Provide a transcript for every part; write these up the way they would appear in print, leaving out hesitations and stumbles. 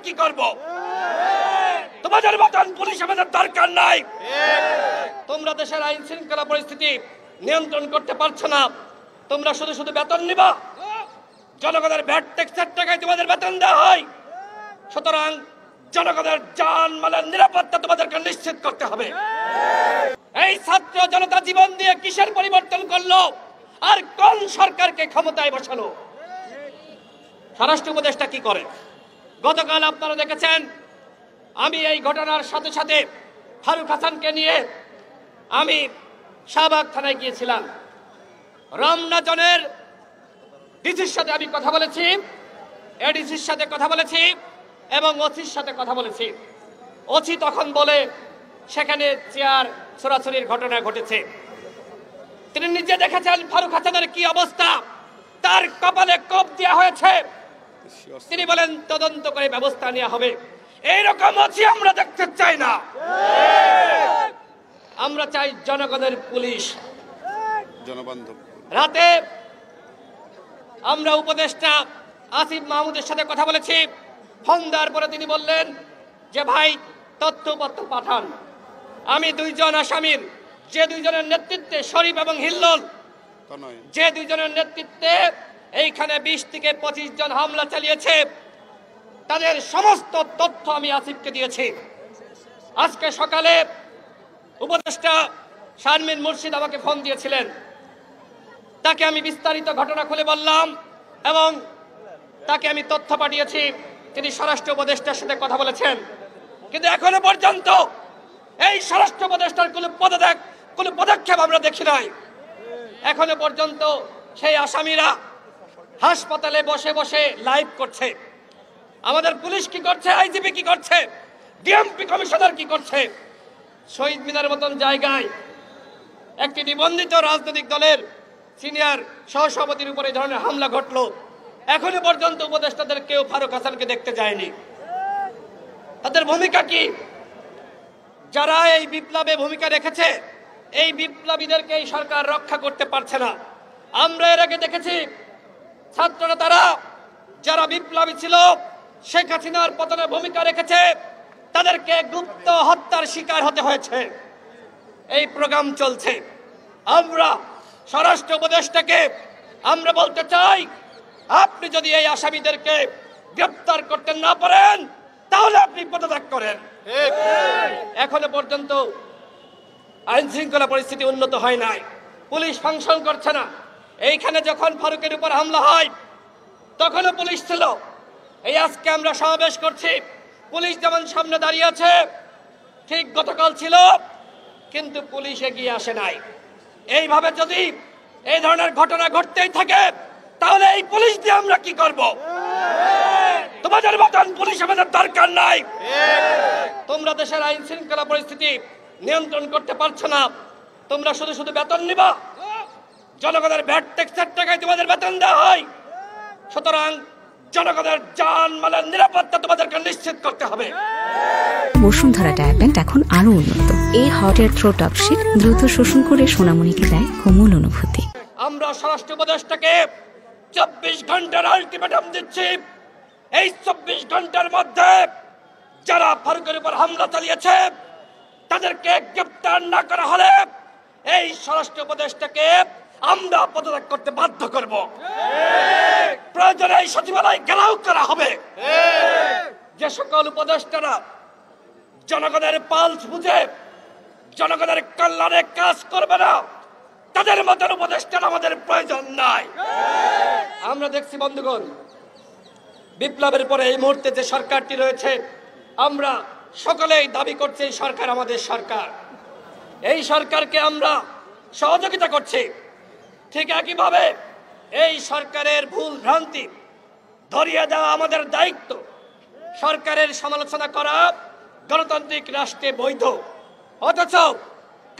কি করব? তোমাদের মতন পুলিশ আমাদের দরকার নাই। তোমরা দেশের আইন শৃঙ্খলা পরিস্থিতি নিয়ন্ত্রণ করতে পারছো না। তোমরা শুধু শুধু বেতন নিবা। জনগণের ভ্যাট ট্যাক্সের টাকায় তোমাদের বেতন দেওয়া হয়। সুতরাং জনগণের জানমালের নিরাপত্তা তোমাদেরকে নিশ্চিত করতে হবে। এই ছাত্র জনতা জীবন দিয়ে কিসের পরিবর্তন করলো আর কোন সরকারকে ক্ষমতায় বসালো? স্বরাষ্ট্র উপদেষ্টা কি করে? গতকাল আপনারা দেখেছেন, আমি এই ঘটনার সাথে সাথে ফারুক হাসানকে নিয়ে আমি শাহবাগ থানায় গিয়েছিলাম। রমনা জোনের ডিসির সাথে আমি কথা বলেছি, এডিসির সাথে কথা বলেছি এবং ওসির সাথে কথা বলেছি। ওসি তখন বলে সেখানে চেয়ার ছোড়াছড়ির ঘটনা ঘটেছে। তিনি নিজে দেখেছেন ফারুক হাসানের কি অবস্থা, তার কপালে কোপ দেওয়া হয়েছে। তিনি বলেন তদন্ত করে ব্যবস্থা নেওয়া হবে। এইরকম ওসি আমরা দেখতে চাই না। আমরা চাই জনগণের পুলিশ, জনবান্ধব। রাতে আমরা উপদেষ্টা আসিফ মাহমুদের সাথে কথা বলেছি। ফোন দেওয়ার পরে তিনি বললেন যে ভাই তথ্যপত্র পাঠান। আমি দুইজন আসামির, যে দুইজনের নেতৃত্বে শরীফ এবং হিল্লোল, যে দুইজনের নেতৃত্বে এইখানে 20 থেকে 25 জন হামলা চালিয়েছে, তাদের সমস্ত তথ্য আমি আসিফকে দিয়েছি। আজকে সকালে উপদেষ্টা শারমিন মুর্শিদ আমাকে ফোন দিয়েছিলেন। তাকে আমি বিস্তারিত ঘটনা খুলে বললাম এবং তাকে আমি তথ্য পাঠিয়েছি। তিনি স্বরাষ্ট্র উপদেষ্টার সাথে কথা বলেছেন, কিন্তু এখনো পর্যন্ত এই স্বরাষ্ট্র উপদেষ্টার কোনো পদক্ষেপ আমরা দেখি নাই। এখনো পর্যন্ত সেই আসামিরা হাসপাতালে বসে বসে লাইভ করছে। আমাদের পুলিশ কি করছে, আইজিপি কি করছে, ডিএমপি কমিশনার কি করছে? শহীদ মিনার মতন জায়গায় একটি নিবন্ধিত রাজনৈতিক দলের সিনিয়র সহসভাপতির উপরে এই ধরনের হামলা ঘটলো। এখনো পর্যন্ত উপদেষ্টাদের কেউ ফারুক হাসানকে দেখতে যায়নি। তাদের ভূমিকা কি? যারা এই বিপ্লবে ভূমিকা রেখেছে, এই বিপ্লবীদেরকে এই সরকার রক্ষা করতে পারছে না। আমরা এর আগে দেখেছি ছাত্ররা, তারা যারা বিপ্লবী ছিল, শেখ হাসিনার পতনে ভূমিকা রেখেছে, তাদেরকে গুপ্ত হত্যার শিকার হতে হয়েছে। এই প্রোগ্রাম চলছে। আমরা স্বরাষ্ট্র উপদেষ্টাকে আমরা বলতে চাই, আপনি যদি এই আসামিদেরকে গ্রেফতার করতে না পারেন তাহলে আপনি পদত্যাগ করেন। এখনো পর্যন্ত আইন শৃঙ্খলা পরিস্থিতি উন্নত হয় নাই, পুলিশ ফাংশন করছে না। এইখানে যখন ফারুকের উপর হামলা হয় তখনও পুলিশ ছিল। এই আজকে আমরা সমাবেশ করছি, পুলিশ যেমন সামনে দাঁড়িয়ে আছে ঠিক গতকাল ছিল, কিন্তু পুলিশ এগিয়ে আসে নাই। এইভাবে যদি এই ধরনের ঘটনা ঘটতেই থাকে তাহলে এই পুলিশ দিয়ে আমরা কি করব? তোমাদের মতন পুলিশ আমাদের দরকার নাই। তোমরা দেশের আইন শৃঙ্খলা পরিস্থিতি নিয়ন্ত্রণ করতে পারছো না। তোমরা শুধু শুধু বেতন নিবা। জনগণের ভ্যাট ট্যাক্সের টাকায় তোমাদের বেতন দেওয়া হয়। সুতরাং জনগণের জানমালের নিরাপত্তা তোমাদেরকে নিশ্চিত করতে হবে। বসুন্ধরা ডায়াপেন্ট এখন আরো উন্নত। এই hot air through top sheet দ্রুত শোষণ করে সোনামণিকে দেয় কোমল অনুভূতি। আমরা স্বরাষ্ট্র উপদেষ্টাকে 24 ঘন্টার আলটিমেটাম দিচ্ছি। এই 24 ঘন্টার মধ্যে যারা ফারুকের উপর হামলা চালিয়েছে তাদেরকে গ্রেফতার না করা হলে এই স্বরাষ্ট্র উপদেষ্টাকে আমরা পদত্যাগ করতে বাধ্য করব। প্রয়োজনে এই সচিবালয় ঘেরাও করা হবে। যে সকল উপদেষ্টারা জনগণের পালস বুঝে জনগণের কল্যাণে কাজ করবে না, তাদের মতের উপদেষ্টার আমাদের প্রয়োজন নাই। আমরা দেখছি বন্ধুগণ, বিপ্লবের পরে এই মুহূর্তে যে সরকারটি রয়েছে, আমরা সকলেই দাবি করছি এই সরকার আমাদের সরকার। এই সরকারকে আমরা সহযোগিতা করছি। ঠিক একইভাবে এই সরকারের ভুল ভ্রান্তি ধরিয়ে দেওয়া আমাদের দায়িত্ব। সরকারের সমালোচনা করা গণতান্ত্রিক রাষ্ট্রে বৈধ, অথচ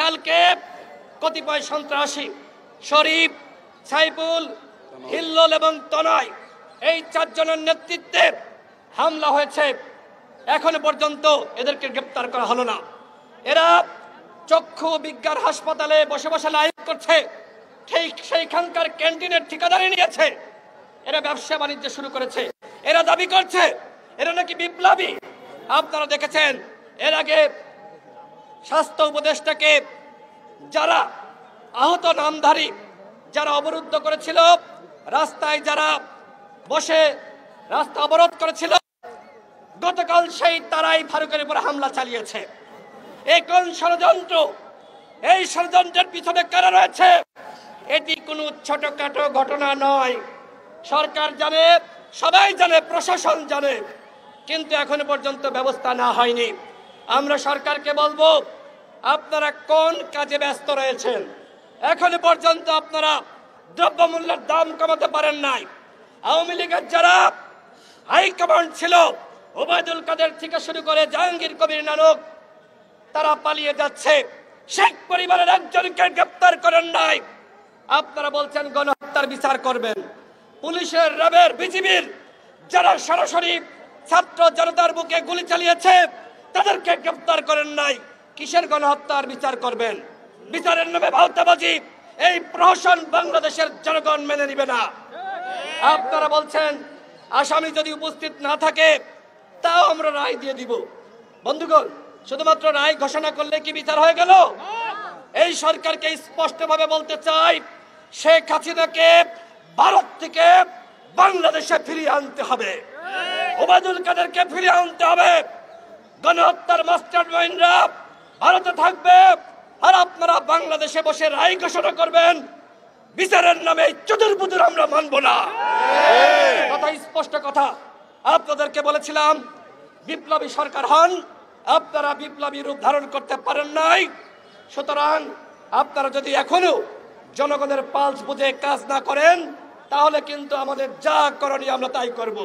কালকে কতিপয় সন্ত্রাসী শরীফ, সাইফুল, হিল্লোল এবং তনয়, এই 4 জনের নেতৃত্বে হামলা হয়েছে। এখনো পর্যন্ত এদেরকে গ্রেপ্তার করা হলো না। এরা চক্ষু বিজ্ঞান হাসপাতালে বসে বসে লাইভ করছে, ঠিক সেইখানকার ক্যান্টিনের ঠিকাদারি নিয়েছে। এরা ব্যবসা বাণিজ্য শুরু করেছে। এরা দাবি করছে এরা নাকি বিপ্লবী। আপনারা দেখেছেন এর আগে স্বাস্থ্য উপদেষ্টাকে যারা আহত নামধারী যারা অবরুদ্ধ করেছিল, রাস্তায় যারা বসে রাস্তা অবরোধ করেছিল, গতকাল সেই তারাই ফারুকের উপর হামলা চালিয়েছে। এই কোন ষড়যন্ত্র? এই ষড়যন্ত্রের পিছনে কারা রয়েছে? এটি কোনো ছোটখাটো ঘটনা নয়। সরকার জানে, সবাই জানে, প্রশাসন জানে, কিন্তু এখনো পর্যন্ত ব্যবস্থা না হয়নি। আমরা সরকারকে বলবো, আপনারা কোন কাজে ব্যস্ত রয়েছেন? এখনো পর্যন্ত আপনারা দ্রব্যমূল্যের দাম কমাতে পারেন নাই। আওয়ামী লীগের যারা হাইকমান্ড ছিল, ওবায়দুল কাদের থেকে শুরু করে জাহাঙ্গীর কবির নানক, তারা পালিয়ে যাচ্ছে। শেখ পরিবারের একজনকে গ্রেপ্তার করেন নাই। আপনারা বলছেন গণহত্যার বিচার করবেন। পুলিশের, র্যাবের, বিজিবির যারা সরাসরি ছাত্র জনতার বুকে গুলি চালিয়েছে, তাদেরকে গ্রেপ্তার করেন নাই। কিসের গণহত্যার বিচার করবেন? বিচারের নামে ভাওতাবাজি এই প্রহসন বাংলাদেশের জনগণ মেনে নিবে না। আপনারা বলছেন আসামি যদি উপস্থিত না থাকে তাও আমরা রায় দিয়ে দিব। বন্ধুগণ, শুধুমাত্র রায় ঘোষণা করলে কি বিচার হয়ে গেল? এই সরকারকে স্পষ্টভাবে বলতে চাই, শেখ হাসিনাকে ভারত থেকে বাংলাদেশে ফিরিয়ে আনতে হবে, ওবায়দুল কাদেরকে ফিরিয়ে আনতে হবে। গণহত্যার মাস্টারমাইন্ডরা ভারতে থাকবে, আর আপনারা বাংলাদেশে বসে রায় ঘোষণা করবেন। বিচারের নামে চতুর্বুদুর আমরা মানব না। কথা স্পষ্ট কথা। আপনাদেরকে বলেছিলাম বিপ্লবী সরকার হন, আপনারা বিপ্লবী রূপ ধারণ করতে পারেন নাই। সুতরাং আপনারা যদি এখনো জনগণের পালস বুঝে কাজ না করেন, তাহলে কিন্তু আমাদের যা করণীয় আমরা তাই করব।